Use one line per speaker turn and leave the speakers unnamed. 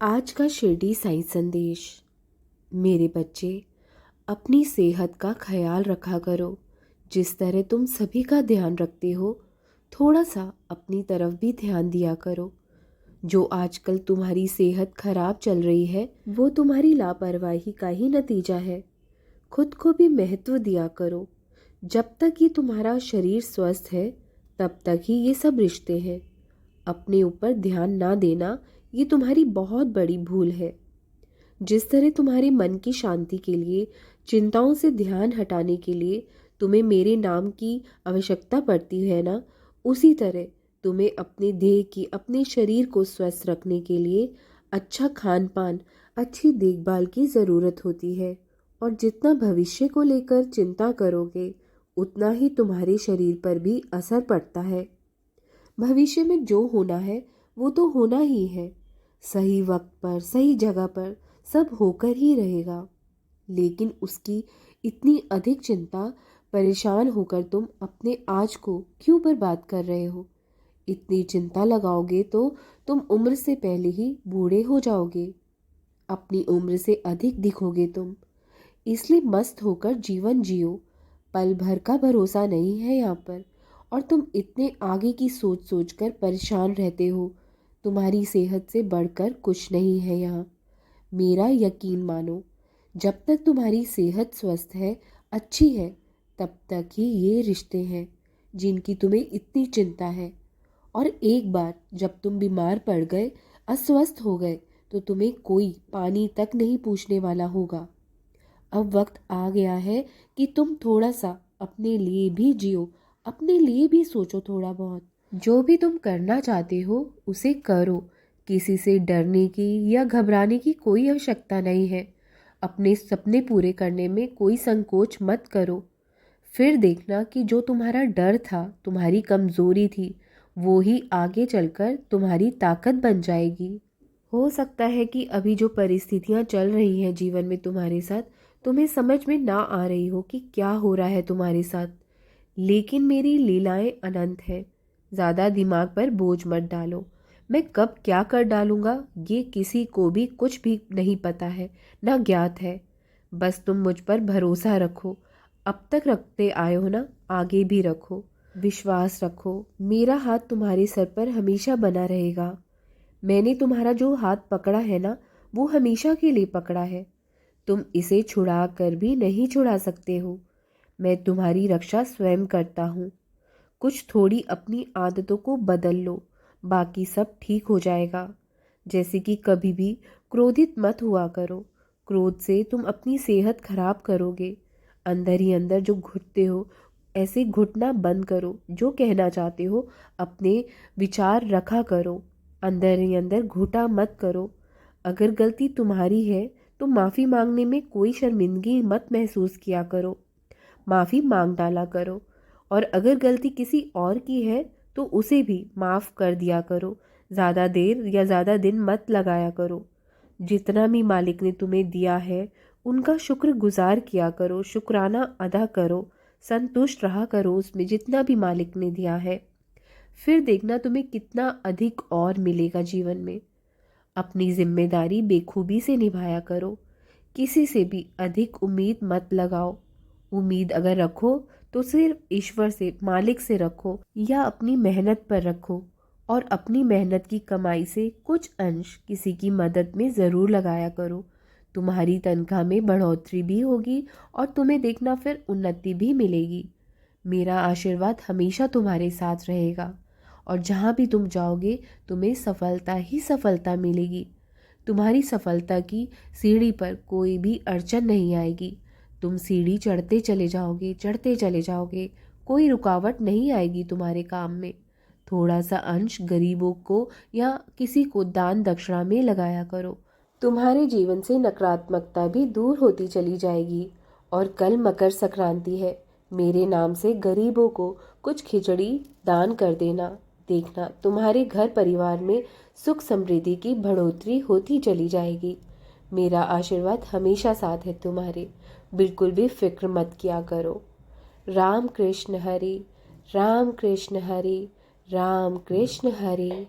आज का शिरडी साई संदेश। मेरे बच्चे, अपनी सेहत का ख्याल रखा करो। जिस तरह तुम सभी का ध्यान रखते हो, थोड़ा सा अपनी तरफ भी ध्यान दिया करो। जो आजकल तुम्हारी सेहत खराब चल रही है, वो तुम्हारी लापरवाही का ही नतीजा है। खुद को भी महत्व दिया करो। जब तक ये तुम्हारा शरीर स्वस्थ है, तब तक ही ये सब रिश्ते हैं। अपने ऊपर ध्यान ना देना, ये तुम्हारी बहुत बड़ी भूल है। जिस तरह तुम्हारे मन की शांति के लिए, चिंताओं से ध्यान हटाने के लिए तुम्हें मेरे नाम की आवश्यकता पड़ती है ना, उसी तरह तुम्हें अपने देह की, अपने शरीर को स्वस्थ रखने के लिए अच्छा खान पान, अच्छी देखभाल की ज़रूरत होती है। और जितना भविष्य को लेकर चिंता करोगे, उतना ही तुम्हारे शरीर पर भी असर पड़ता है। भविष्य में जो होना है वो तो होना ही है। सही वक्त पर, सही जगह पर सब होकर ही रहेगा। लेकिन उसकी इतनी अधिक चिंता, परेशान होकर तुम अपने आज को क्यों बर्बाद कर रहे हो? इतनी चिंता लगाओगे तो तुम उम्र से पहले ही बूढ़े हो जाओगे। अपनी उम्र से अधिक दिखोगे तुम। इसलिए मस्त होकर जीवन जियो। पल भर का भरोसा नहीं है यहाँ पर। और तुम इतने आगे की सोच सोच कर परेशान रहते हो। तुम्हारी सेहत से बढ़कर कुछ नहीं है यहाँ। मेरा यकीन मानो, जब तक तुम्हारी सेहत स्वस्थ है, अच्छी है, तब तक ही ये रिश्ते हैं जिनकी तुम्हें इतनी चिंता है। और एक बार जब तुम बीमार पड़ गए, अस्वस्थ हो गए, तो तुम्हें कोई पानी तक नहीं पूछने वाला होगा। अब वक्त आ गया है कि तुम थोड़ा सा अपने लिए भी जियो, अपने लिए भी सोचो थोड़ा बहुत। जो भी तुम करना चाहते हो उसे करो। किसी से डरने की या घबराने की कोई आवश्यकता नहीं है। अपने सपने पूरे करने में कोई संकोच मत करो। फिर देखना कि जो तुम्हारा डर था, तुम्हारी कमजोरी थी, वो ही आगे चलकर तुम्हारी ताकत बन जाएगी। हो सकता है कि अभी जो परिस्थितियां चल रही हैं जीवन में तुम्हारे साथ, तुम्हें समझ में ना आ रही हो कि क्या हो रहा है तुम्हारे साथ। लेकिन मेरी लीलाएं अनंत है। ज़्यादा दिमाग पर बोझ मत डालो। मैं कब क्या कर डालूंगा, ये किसी को भी कुछ भी नहीं पता है, ना ज्ञात है। बस तुम मुझ पर भरोसा रखो। अब तक रखते आए हो ना, आगे भी रखो। विश्वास रखो। मेरा हाथ तुम्हारे सर पर हमेशा बना रहेगा। मैंने तुम्हारा जो हाथ पकड़ा है ना, वो हमेशा के लिए पकड़ा है। तुम इसे छुड़ा कर भी नहीं छुड़ा सकते हो। मैं तुम्हारी रक्षा स्वयं करता हूँ। कुछ थोड़ी अपनी आदतों को बदल लो, बाकी सब ठीक हो जाएगा। जैसे कि कभी भी क्रोधित मत हुआ करो। क्रोध से तुम अपनी सेहत खराब करोगे। अंदर ही अंदर जो घुटते हो, ऐसे घुटना बंद करो। जो कहना चाहते हो अपने विचार रखा करो। अंदर ही अंदर घुटा मत करो। अगर गलती तुम्हारी है तो माफ़ी मांगने में कोई शर्मिंदगी मत महसूस किया करो। माफ़ी मांग डाला करो। और अगर गलती किसी और की है तो उसे भी माफ़ कर दिया करो। ज़्यादा देर या ज़्यादा दिन मत लगाया करो। जितना भी मालिक ने तुम्हें दिया है, उनका शुक्रगुजार किया करो, शुक्राना अदा करो। संतुष्ट रहा करो उसमें जितना भी मालिक ने दिया है। फिर देखना तुम्हें कितना अधिक और मिलेगा जीवन में। अपनी जिम्मेदारी बेखूबी से निभाया करो। किसी से भी अधिक उम्मीद मत लगाओ। उम्मीद अगर रखो तो सिर्फ ईश्वर से, मालिक से रखो, या अपनी मेहनत पर रखो। और अपनी मेहनत की कमाई से कुछ अंश किसी की मदद में ज़रूर लगाया करो। तुम्हारी तनख्वाह में बढ़ोतरी भी होगी और तुम्हें देखना फिर उन्नति भी मिलेगी। मेरा आशीर्वाद हमेशा तुम्हारे साथ रहेगा। और जहाँ भी तुम जाओगे, तुम्हें सफलता ही सफलता मिलेगी। तुम्हारी सफलता की सीढ़ी पर कोई भी अड़चन नहीं आएगी। तुम सीढ़ी चढ़ते चले जाओगे, चढ़ते चले जाओगे। कोई रुकावट नहीं आएगी तुम्हारे काम में। थोड़ा सा अंश गरीबों को या किसी को दान दक्षिणा में लगाया करो। तुम्हारे जीवन से नकारात्मकता भी दूर होती चली जाएगी। और कल मकर संक्रांति है। मेरे नाम से गरीबों को कुछ खिचड़ी दान कर देना। देखना तुम्हारे घर परिवार में सुख समृद्धि की बढ़ोतरी होती चली जाएगी। मेरा आशीर्वाद हमेशा साथ है तुम्हारे। बिल्कुल भी फिक्र मत किया करो। राम कृष्ण हरे, राम कृष्ण हरे, राम कृष्ण हरे।